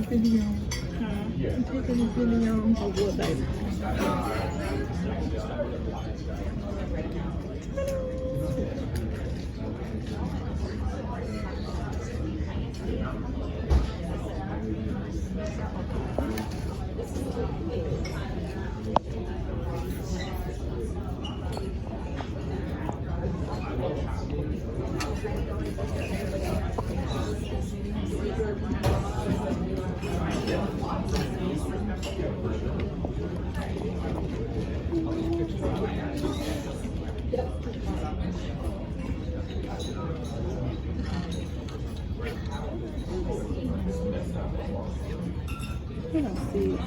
Video. I'm taking a video of what, baby? I don't see it.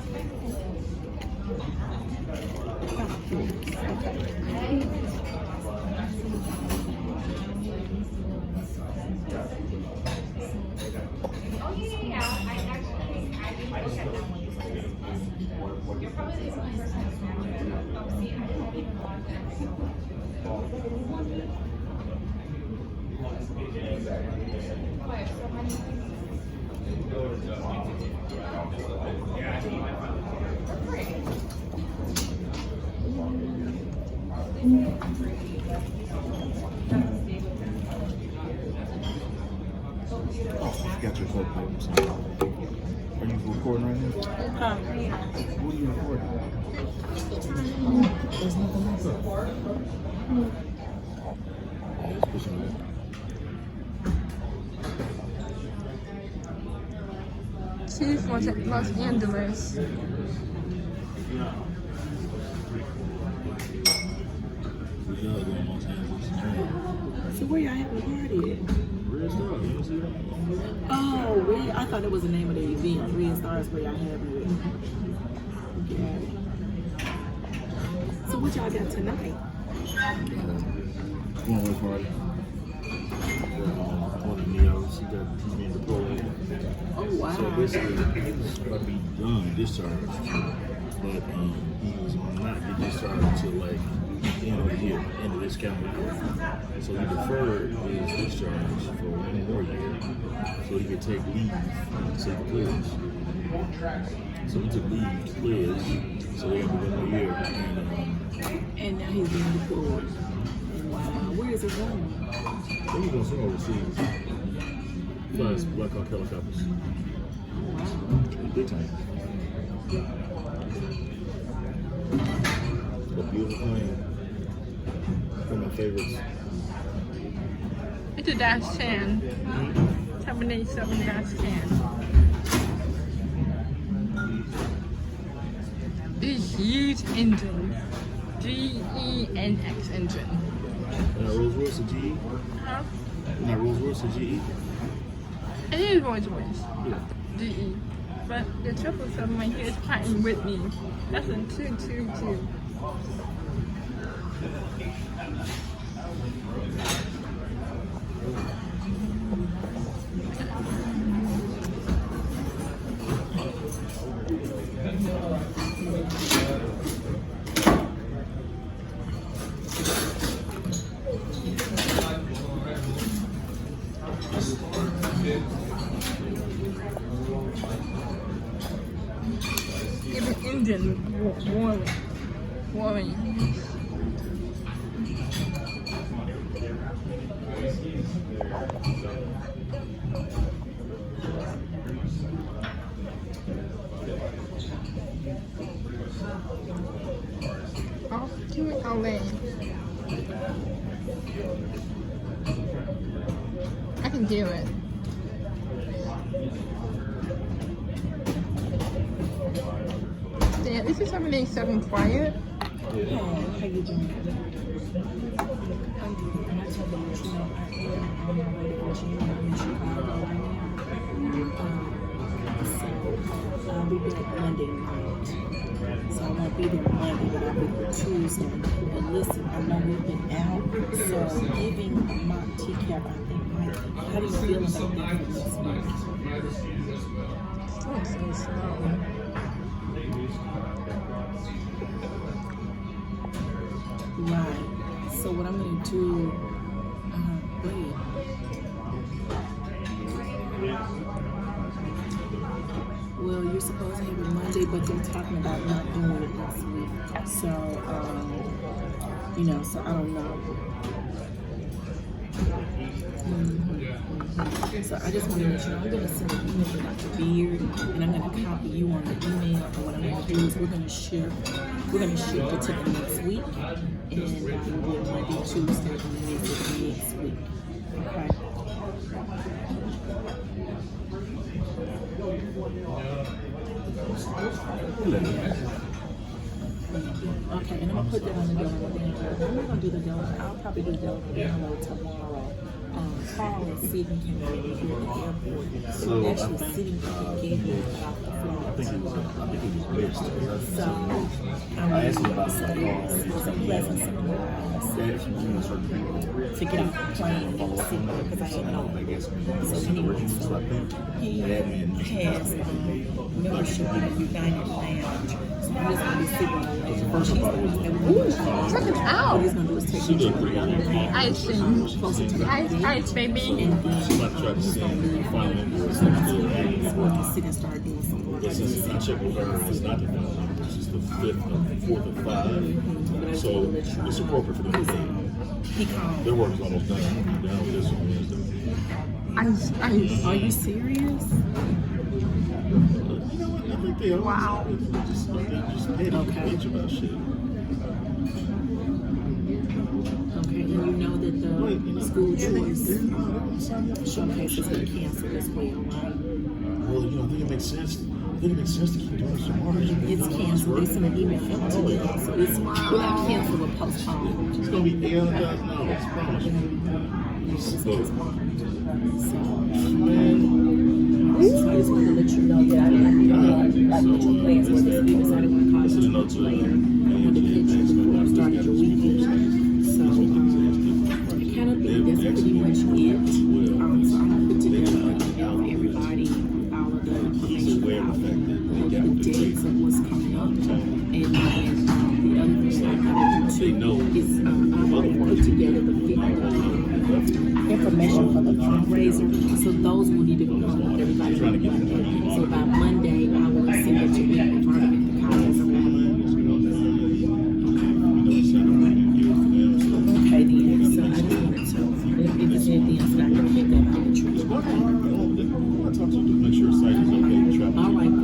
Got your coat papers. Are you recording right now? What are you recording? There's nothing like that. Let's put some in. Chief was at Los Angeles. So where y'all having a party at? Oh, Red. I thought it was the name of the event. Red Stars where y'all having it. Okay. So what y'all got tonight? One way party. One of Neo's. He being deployed. Oh, wow. So basically, he's going to be done, discharged. But he was going to not get discharged until like the end of the year, end of this calendar year. So he deferred his discharge for 1 more year so he could take leave to take the pledge. So he took leave to pledge, so they had 1 more year. And now he's being deployed. And where is he going? Then he's going somewhere overseas. Flies Black Hawk helicopters. Big time. A beautiful plane. One of my favorites. It's a dash 10. 787 dash 10. This huge engine. GENX engine. Rolls Royce or GE? Huh? Not Rolls Royce or GE? It is Rolls Royce. Yeah. GE. But the 777 right here is fighting with me. That's a 222. Even engine warring. Off to LA. I can do it. Yeah, this is everything so quiet. Hey, how you doing? I'm good. And I told them that, you know, I am on my way to Virginia. I'm in Chicago right now. So I'll be back Monday night. So I won't be there Monday, but I'll be there Tuesday. But listen, I know we've been out, so giving a mock TCAP, I think, might. How do you feel about that for next week? So slow. Right. So what I'm gonna do? Go ahead. Well, you're supposed to have it Monday, but they're talking about not doing it next week. So, you know, so I don't know. So I just want to let you know, I'm going to send an email to Dr. Beard, and I'm going to copy you on the email. And what I'm going to do is we're going to shift it to the next week, and we'll do it Monday, Tuesday, and Wednesday next week. Okay. Okay, and I'm gonna put that on the Delaware download. I'm not gonna do the Delaware. I'll probably do the Delaware download tomorrow. Carl is sitting here at the airport. So Actually sitting at the gate off the floor. I think it was missed. So I asked him about so the it was a pleasant surprise to get off the plane and sit there because I didn't know. So anyway, so he has membership in the United Lounge. So he's going to be sitting on the first part. Check it out. What he's going to do is take you to the Ice closer to the ice, baby. and then he's going to leave so we can sit and start doing some work. But since I checked with her, it's not the 5th, this is the 5th, 4th of 5. So it's appropriate for them to be. He called. Their work is almost done. They're down with this on Wednesday. Ice. Are you serious? You know what? I think they are. Wow. Just petty bitch about shit. Okay, and you know that the school choice showcase is going to cancel as well, right? Well, you know, I think it makes sense. I think it makes sense to keep doing some more. It's canceled. They sent an email out today. So it's well, not canceled, but postponed. It's going to be $800,000, I promise you. So, So I just wanted to let you know that I didn't like what your plans were this week. So I didn't want to call you later. I wanted to catch you before you started your weekend. So I kind of think that's pretty much it. So I'm going to put together an email for everybody, all of the information about the dates of what's coming up. And then the other thing I'm going to do too is I've already put together the information for the fundraiser. So those will need to go home with everybody on Monday. So by Monday, I will send it to you and try to get the copies around. Okay, then. So I just wanted to, if it's anything else that I can get that out of you. I talked to them to make sure the site is okay to travel. All right, then.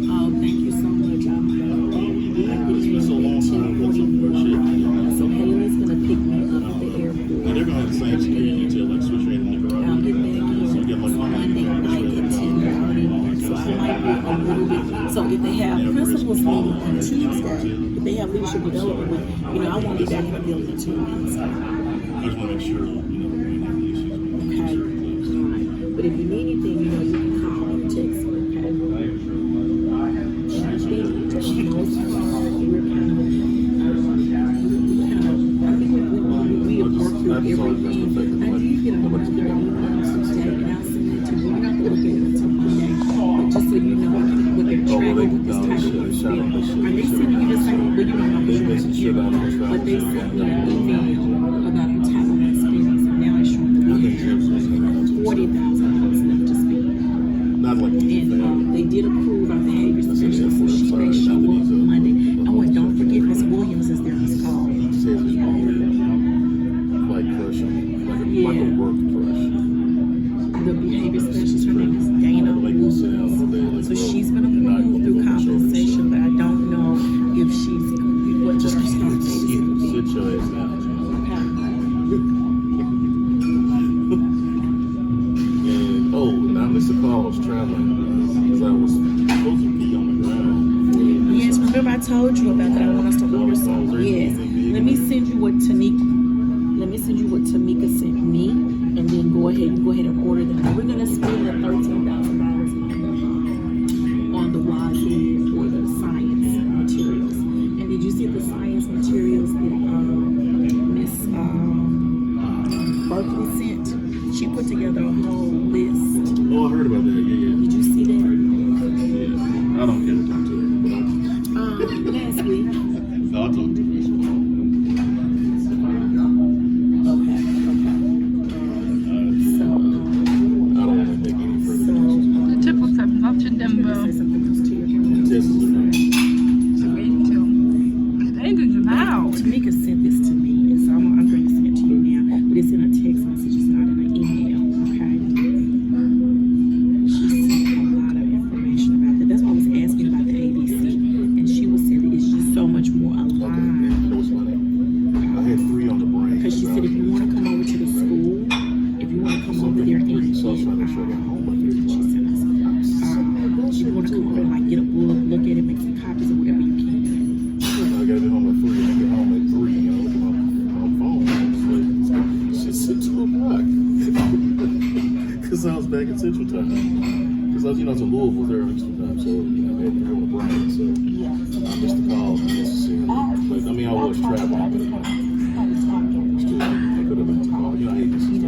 Oh, thank you so much. I'm It's been so long since I put some shit. So Haley's going to pick me up at the airport. And they're going to have the same security detail like Swiss Rate in Nicaragua. I'll get back in So you get like Monday night at 10:30. So I might be a little bit. So if they have principals meeting on Tuesday, if they have leadership development with, you know, I won't be back in the building until Wednesday. I just want to make sure, you know, we don't have any issues. Okay. All right. But if you need anything, you know, you can call or text me. Okay. I think for the most part, we're kind of, I think we have worked through everything. I did get a email today, and I'll send it to you. You're not going to look at it until Monday, but just so you know what they're tracking with this type of bill. Are they sending you the same? Well, you don't know because you're not here, but they sent me an email about entitlement spending, and now it's showing $40,000 left to spend. Not like And they did approve our behavior specialist, so she may show up Monday. Oh, and don't forget Miss Williams is there this call. he says it's weird, like crush on me, like a work crush. The behavior specialist, her name is Dana Williams. So she's been approved through compensation, but I don't know if she's what Just her sit start date is going to be. your ass down. Okay. told you about that. I want us to order some. Yes. Let me send you what Tamika sent me, and then go ahead and order them. We're gonna spend the $13,000 on the wazoo or the science materials. And did you see the science materials that Miss Berkeley sent? She put together a whole list. Oh, I heard about that. Yeah. Did you see that? Yeah. I don't care to talk to her. Last week. No, I'll talk to her. Okay. So, I don't want to make any further decisions. The tipples have not to them, say something else to you. This is the So wait until the end of now. Tamika sent this to me, and so I'm going to send it to you now. But it's in a text message, it's not in an email, okay? She sent a lot of information about that. That's why I was asking about the ABC. And she was saying that it's just so much more alive. You know what's funny? I had 3 on the brain. Because she said if you want to come over to the school, if you want to come over there and eat, So I was trying to show them home. she sent us. If you want to come over and like get a book, look at it, make some copies or whatever you can. I gotta be home at 3. I get home at 3. You know, look at my phone. It's like, shit's at 2 o'clock. Because I was back in Central Time. Because I was, to Louisville there in Central Time. So, I had 3 on the brain. So, I missed the call necessarily. But, I was traveling. But, still, I could have been to call. I hate this system.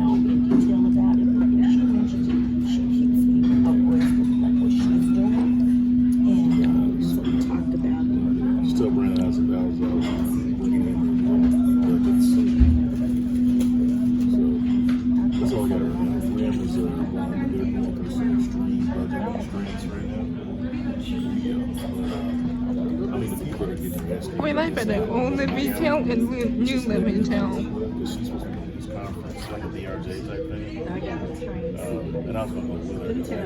Still ran out of dollars. So that's all I got right now. RAM is they're going through some extreme budget constraints right now. The people are getting invested. We live at the old retail and new retail. She's supposed to be at this conference, like a DRJ type thing. I got a train. And I was going to go with her. Let me tell you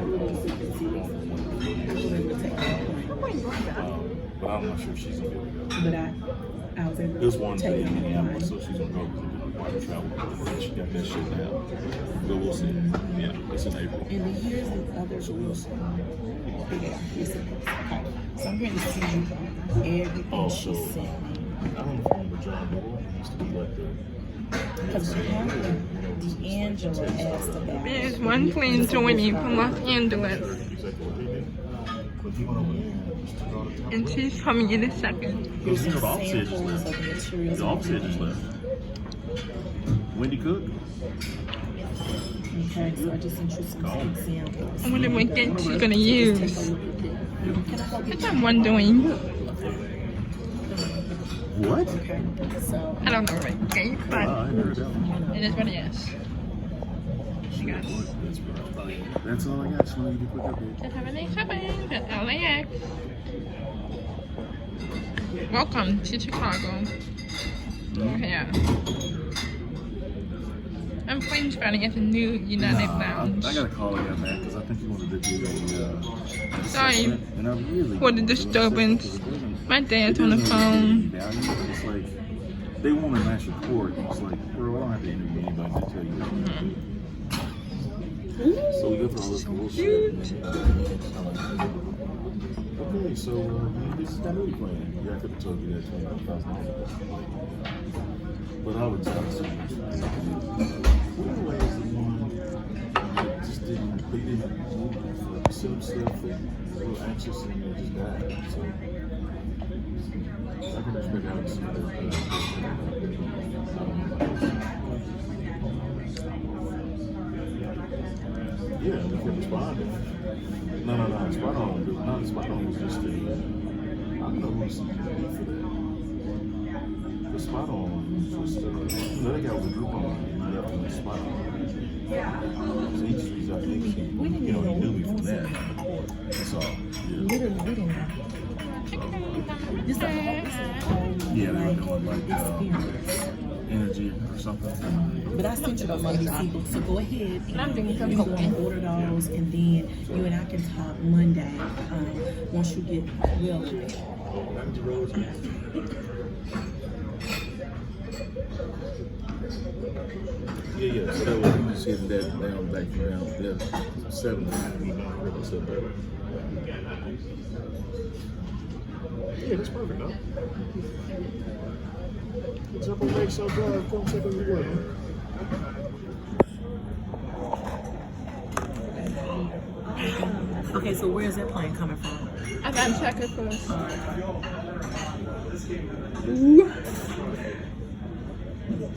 But I'm not sure if she's going to be able to go. But I was able to There's one take day it in on Minneapolis, so mine. she's gonna go because it travel. She got that shit now. But we'll see. Yeah, it's in April. And then here's the other So we'll see. Yeah, here's the okay. So I'm going to send you everything Also, she sent me. I don't know if you remember John Doyle. He used to be like the. Because D'Angelo asked about There's one plane joining from Los Angeles, Exactly what he did. But he went over there and just took all the time. and she's coming in a second. here's You know, some the officer just samples left. of the materials. The officer just left. Wendy Cook. Okay, so I just sent you some examples. I wonder what game she's gonna Take use. a look at it. Can I go get I'm wondering. What? Okay, so I don't know what game, Oh, but I heard that one. it is what it is. She got. That's all I got. Just want to give you a quick update. Just have a nice shopping at LAX. Welcome to Chicago. Yeah. I'm plane spotting at the new United Lounge. I gotta call again, man, because I think you wanted to do a Sorry and I really for the disturbance. My dad's on the phone. It's like they want a nice report. It's like, bro, I don't have to interview anybody to tell you that. So we go through all this bullshit. Okay, so this is that movie plan. Yeah, I could have told you that $25,000. But I would tell you, Wheelway is the one that just didn't, they didn't move for some stuff. They were anxious and they just died. So I can respect how it's yeah, we can respond. No. Spot on. Not spot on was just the. I don't know who's for that. The spot on was just the other guy was a group on left in the spot on. So each of these, I think, he knew me from that. That's all. Yeah. literally we didn't know. This is a whole like energy or something. But I sent you those ABC books, so go ahead and I'm doing some you go cooking. and order those, and then you and I can talk Monday once you get well prepared. Yeah. So that was you just hitting that down, back down there. 7 9 we don't really sit there. Yeah, that's perfect, though. Jump on Lake Shore Drive, come check out your boy, man. Okay, so where's that plane coming from? I gotta check it first.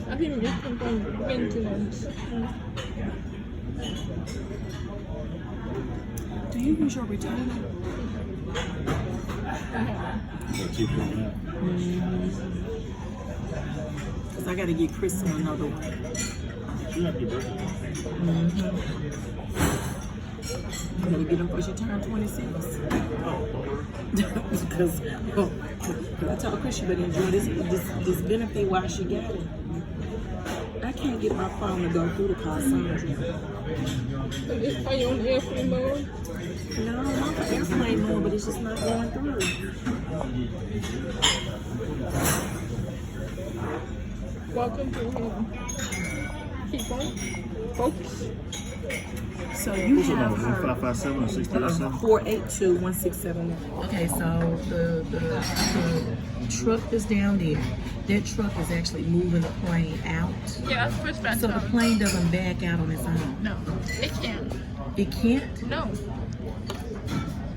I think it's from maintenance. Do you use your retainer? Because I got to get Kristen another one. You have your birthday. You gotta get them before she turn 26. Because I told Chris she better enjoy this benefit while she got it. I can't get my phone to go through the call sign. Are you on airplane mode? No, I'm on airplane mode, but it's just not going through. Welcome to home. Keep on. Focus. So you What's your have number? her 1557 or 637? 482-1671. Okay, so the truck is down there. That truck is actually moving the plane out. Yeah, that's push back. So the plane doesn't back out on its own. No, it can't. It can't? No.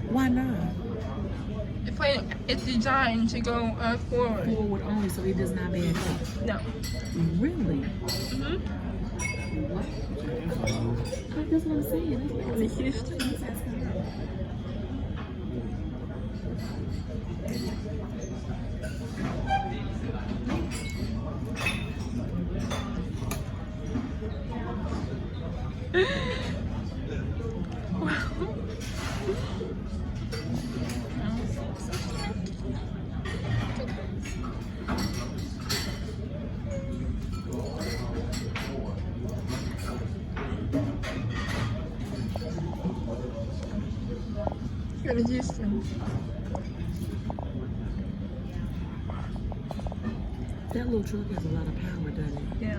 Why not? The plane is designed to go forward. Forward only, so it does not back up. No. Really? Mm-hmm. What? That's what I'm saying. In Houston. Go to Houston. That little truck has a lot of power, doesn't it? Yeah.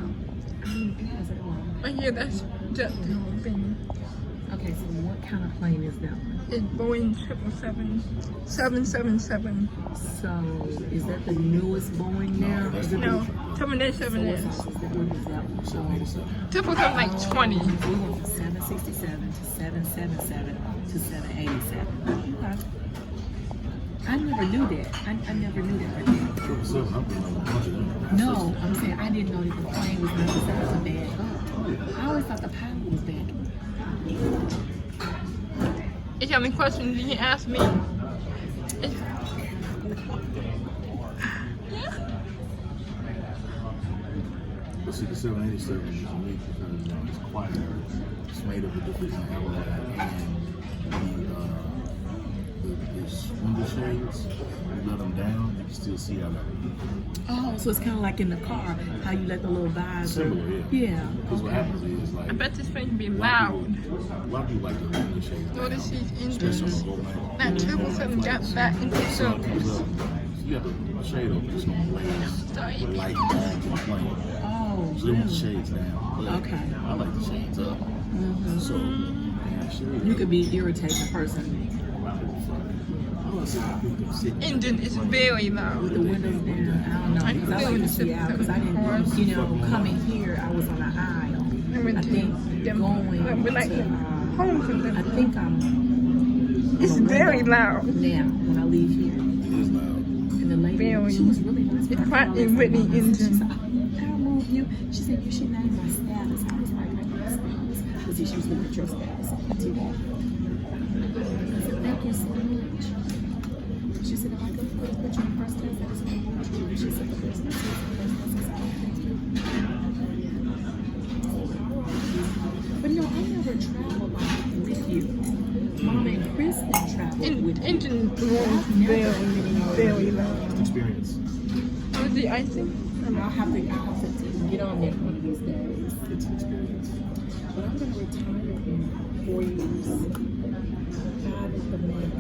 How many cars that one? Oh yeah, that's jet thing. Okay, so what kind of plane is that one? It's Boeing 777. So, is that the newest Boeing now? Is it No, the, 787 so is. what is that one? 777 like 20. So we went from 767 to 777 to 787. Okay. I never knew that. I never knew that right there. 777, I'm putting on a bunch of them. No, I'm saying I didn't know that the plane was not designed to back up. I always thought the power was backing. If you have any questions, you can ask me. But see, the 787 is unique because it's quieter. It's made of a different alloy and the window shades, when you let them down, you can still see out of it. Oh, so it's kind of like in the car, how you let the little visor. Similar, Yeah. Because what happens is like I bet this thing can be a loud. lot of people like the window shades. Notice these Especially engines. on the road, That 777 got back into sun circles. comes up, you got the shade open, it's gonna blaze Sorry. with light back to the plane. Oh, So they want the really? shades down. But Okay. I like the shades up. Mhm. So, yeah, shades You up. could be irritating a person Engine is very loud. with the windows down. I don't know. I Because I feel like to the see out. Because I didn't, you know, coming here, I was on an aisle. I went I to think them. going We're like to, home from I them. think I'm. It's very loud. Now, when I leave here. It is loud. And the lady, Very. she was really nice. It's I Pratt called and her Whitney and she engine. said, I'll move you. She said, you should know my status. I was like, my status. Because she was looking at your status on the TV. I said, thank you so much. She said, if I go put you in first class, I just want to meet you. She said, the first class is the first class is all. Thank you. But no, I never traveled like with you. Mom and Kristen traveled with you. Engine room very loud. Experience. How's the icing? I'll have to get on there one of these days. It's an experience. But I'm going to retire in 4 years. 5 at the max.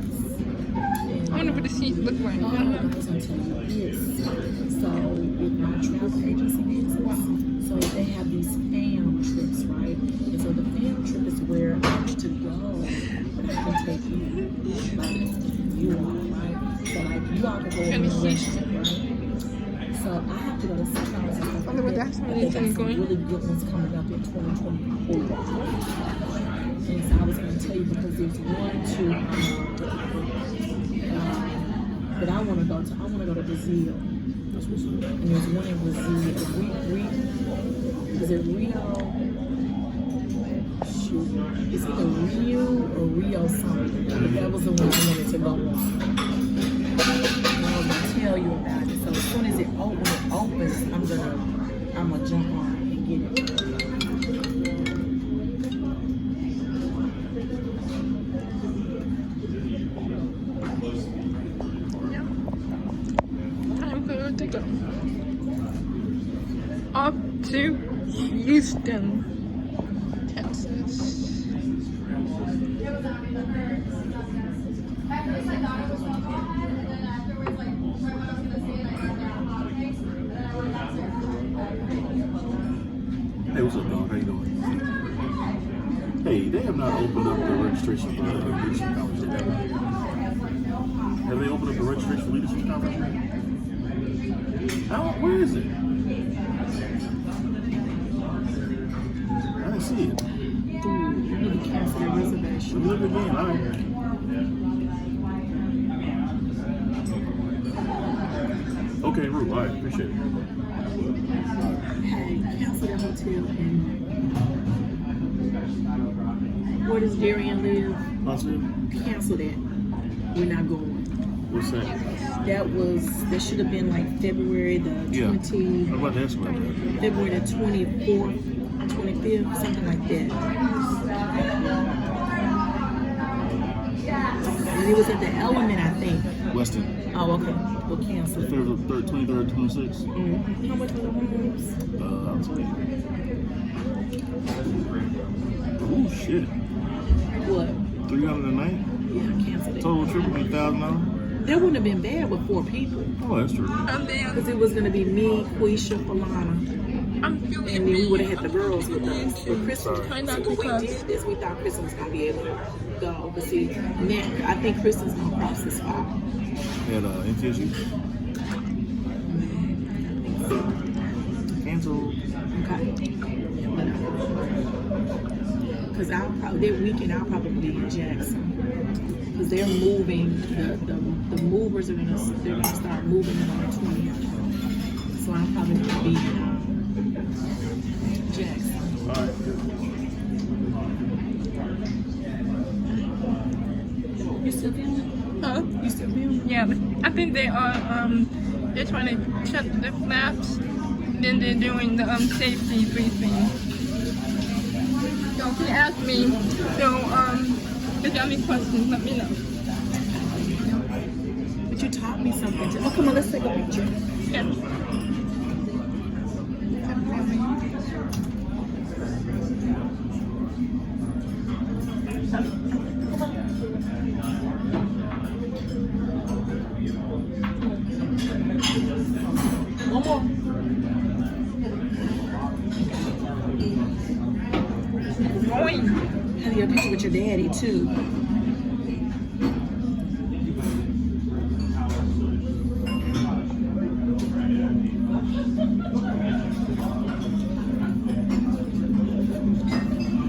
I wonder what the seats look like. Oh, I was going to tell you this. So, with my travel agency business, so they have these fam trips, right? And so the fam trip is where I get to go, but I can take you, like you all, right? So like you all can go And in the it's restaurant, right? So I have to go to some houses and stuff Wonder what like that's that. when They it's got some going. really good ones coming up in 2024. And so I was going to tell you because there's one that I want to go to. I want to go to Brazil. That's what's up. And there's one in Brazil. Is it Rio? Shoot. Is it Rio or Rio something? That was the one I wanted to go on. And I was going to tell you about it. So as soon as it opens, I'm gonna jump on it and get it. Time for you to go. Off to Houston, Texas. Hey, what's up, dog? How you doing? Hey, they have not opened up the registration for the leadership conference yet, have they? Have they opened up the registration for leadership conference yet? Where is it? I didn't see it. You need to cancel the reservation. Let me look again. All right. Okay, Ruth. All right, appreciate it. Hey, cancel the hotel and where does Darian live? Hospital? Cancel that. We're not going. What's that? That should have been like February the Yeah. 20, I'm about to ask about that. February the 24th, 25th, something like that. And it was at the Element, I think. Weston. Oh, okay. We'll cancel it. 23rd, 26th. How much were the rooms? I'll tell you. Oh, shit. What? 300 a night? Yeah, cancel it. Total trip would be $1,000? That wouldn't have been bad with 4 people. Oh, that's true. I'm there. Because it was going to be me, Quisha, Falana. I'm feeling And then we would have had the girls with us. But Kristen, Try not to when we cuss. did this, we thought Kristen was going to be able to go. But see, now I think Kristen's going to cross this spot. And NTSU? Cancel. Okay. Because that weekend I'll probably be in Jackson. Because they're moving, the movers are gonna start moving it on the 20th. So I'm probably gonna be in Jackson. All right. You still filming? Huh? You still filming? Yeah, I think they are. They're trying to check the flaps. Then they're doing the safety briefing. So he asked me. So if you have any questions, let me know. But you taught me something. Oh, come on, let's take a picture. Yeah. One more. Boeing. Have your picture with your daddy too.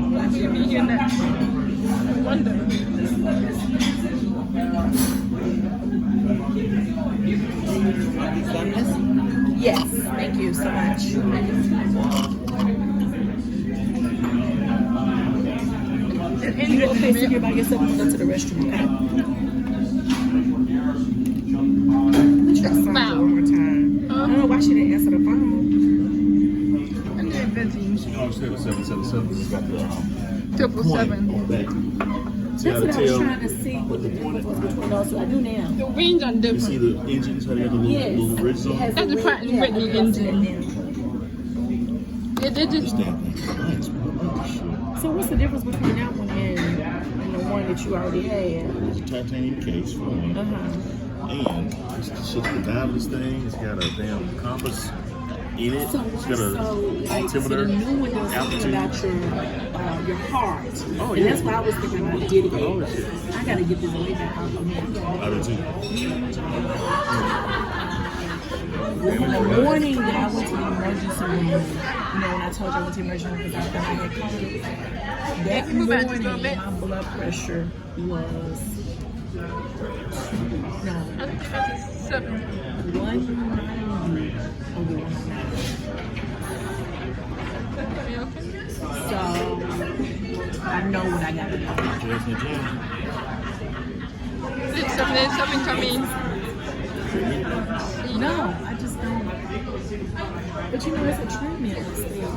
I should be here next. I wonder. Yes, thank you so much. You okay, so you're by yourself and go to the restroom, okay? Let's try something Wow. one more time. I don't know why she didn't answer the phone. I'm doing busy. Oh, it's 777. It's got the 777. on the back. See That's how what the I was tail, trying to see what the difference was between those. So I do now. The wings are you see different. the engines, how they got the little ridges on it has it? the That's the red- Pratt & yeah, Whitney I noticed engine. that now. They just. Damn thing. Nice, bro. I like this shit. So what's the difference between that one and the one that you already had? It's a titanium case for one. Uh-huh. And it's just the dial of this thing. It's got a damn compass in it. So, It's got a like, so the altimeter, new one does something altitude. about your heart. Oh, and yeah. that's why I was thinking about did Oh, it. shit. I gotta get this way back out of here. I do too. In the morning that I went to the emergency room, you know, when I told you I went to the emergency room because I thought I had COVID, that Move back just a morning little bit. my blood pressure was I think that's 7. 190 over 190. Are you okay? So I know what I gotta do. Just in the gym. There's something coming. No, I just don't. But you know, it's a treadmill still.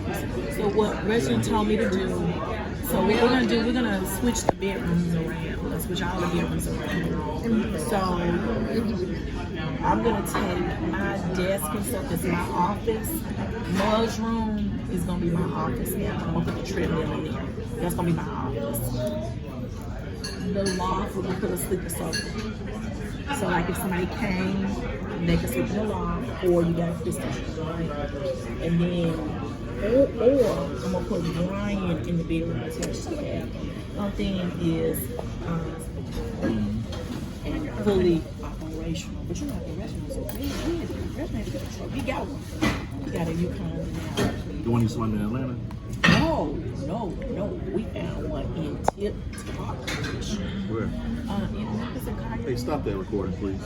So what Reginald told me to do, so what we're gonna switch the bedrooms around. Let's switch all the bedrooms around. So I'm gonna take my desk and stuff that's my office. Mud's room is gonna be my office now. I'm gonna put the treadmill in there. That's gonna be my office. The loft, we're gonna put a sleeper sofa. So like if somebody came, they could sleep in the loft, or you got a crystal, right? And then, or I'm gonna put Brian in the bedroom attached to that. One thing is fully operational, but you're not operational. So we got one. We got a Yukon. The one you saw in Atlanta? No. We found one in tip-top condition. Where? In Memphis and Cairo. Hey, stop that recording, please.